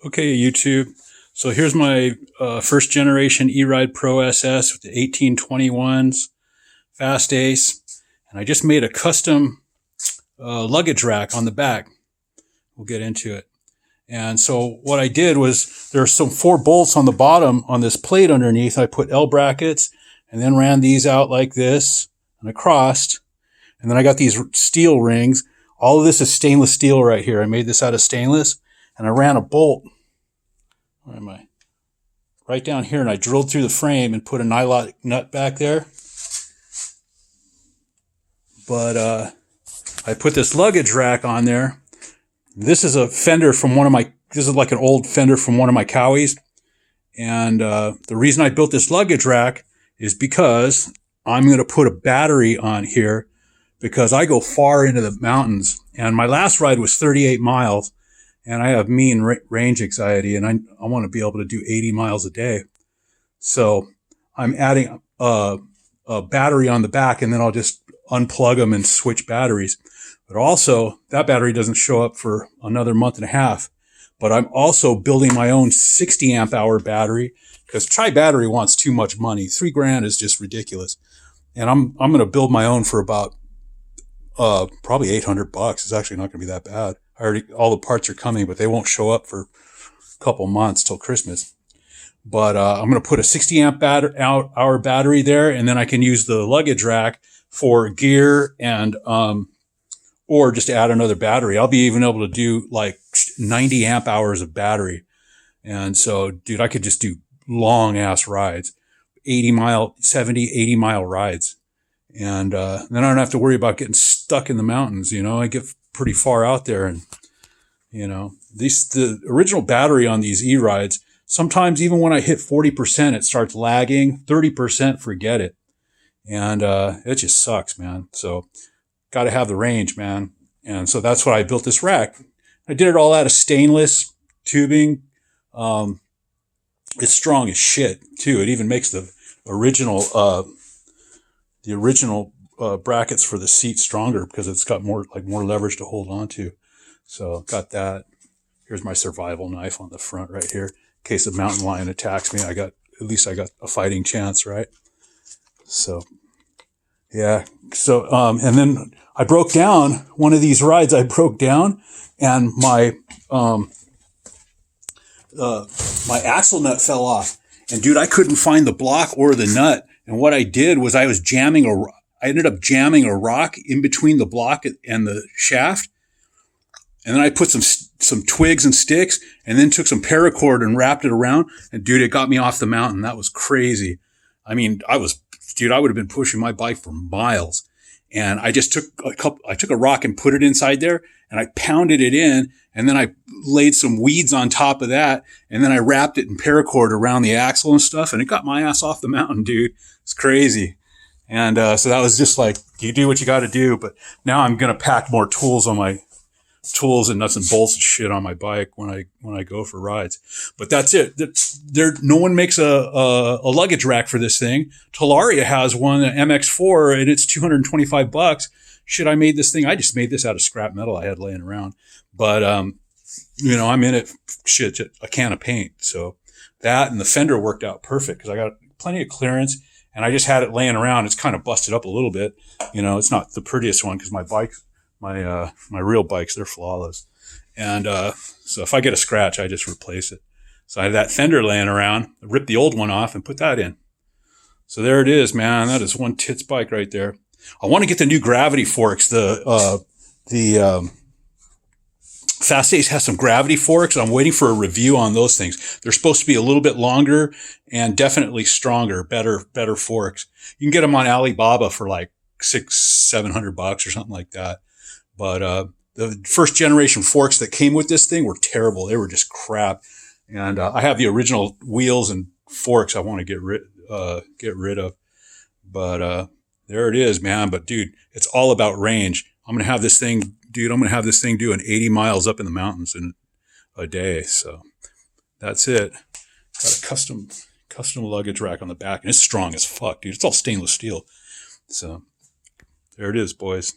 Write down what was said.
Okay, YouTube. So here's my first generation E-Ride Pro SS with the 1821s, Fast Ace. And I just made a custom luggage rack on the back. We'll get into it. And so what I did was there's some 4 bolts on the bottom on this plate underneath. I put L brackets and then ran these out like this and across. And then I got these steel rings. All of this is stainless steel right here. I made this out of stainless. And I ran a bolt, where am I? Right down here, and I drilled through the frame and put a nylock nut back there. But I put this luggage rack on there. This is a fender from this is like an old fender from one of my Cowies. And the reason I built this luggage rack is because I'm going to put a battery on here because I go far into the mountains. And my last ride was 38 miles. And I have mean range anxiety, and I want to be able to do 80 miles a day. So I'm adding a battery on the back, and then I'll just unplug them and switch batteries. But also, that battery doesn't show up for another month and a half. But I'm also building my own 60 amp hour battery because Tri Battery wants too much money. $3,000 is just ridiculous. And I'm going to build my own for about probably $800. It's actually not going to be that bad. All the parts are coming, but they won't show up for a couple months till Christmas. But I'm going to put a 60 amp hour battery there, and then I can use the luggage rack for gear and or just add another battery. I'll be even able to do like 90 amp hours of battery. And so, dude, I could just do long ass rides, 70, 80 mile rides. And then I don't have to worry about getting stuck in the mountains. I get pretty far out there, and the original battery on these E-Rides, sometimes even when I hit 40%, it starts lagging. 30%, forget it. And it just sucks, man. So got to have the range, man. And so that's why I built this rack. I did it all out of stainless tubing. It's strong as shit too. It even makes the original brackets for the seat stronger because it's got more leverage to hold on to. So got that. Here's my survival knife on the front right here. In case a mountain lion attacks me, at least I got a fighting chance, right? So, yeah. So, and then I broke down one of these rides. I broke down and my axle nut fell off. And dude, I couldn't find the block or the nut. And what I did was I ended up jamming a rock in between the block and the shaft. And then I put some twigs and sticks and then took some paracord and wrapped it around. And dude, it got me off the mountain. That was crazy. I mean, I would have been pushing my bike for miles. And I just took a rock and put it inside there and I pounded it in. And then I laid some weeds on top of that. And then I wrapped it in paracord around the axle and stuff. And it got my ass off the mountain, dude. It's crazy. And so that was just like, you do what you got to do. But now I'm going to pack more tools and nuts and bolts and shit on my bike when I go for rides. But that's it. No one makes a luggage rack for this thing. Talaria has one, an MX4, and it's $225. Shit, I made this thing. I just made this out of scrap metal I had laying around. But, I'm in it, a can of paint. So that and the fender worked out perfect because I got plenty of clearance and I just had it laying around. It's kind of busted up a little bit. It's not the prettiest one because my real bikes, they're flawless. And so if I get a scratch, I just replace it. So I had that fender laying around, I ripped the old one off and put that in. So there it is, man. That is one tits bike right there. I want to get the new gravity forks. The Fast Ace has some gravity forks. I'm waiting for a review on those things. They're supposed to be a little bit longer and definitely stronger, better forks. You can get them on Alibaba for like $600-700 or something like that. But the first generation forks that came with this thing were terrible. They were just crap. And I have the original wheels and forks I want to get rid of. But there it is, man. But dude, it's all about range. I'm going to have this thing doing 80 miles up in the mountains in a day. So that's it. Got a custom luggage rack on the back, and it's strong as fuck, dude. It's all stainless steel. So there it is, boys.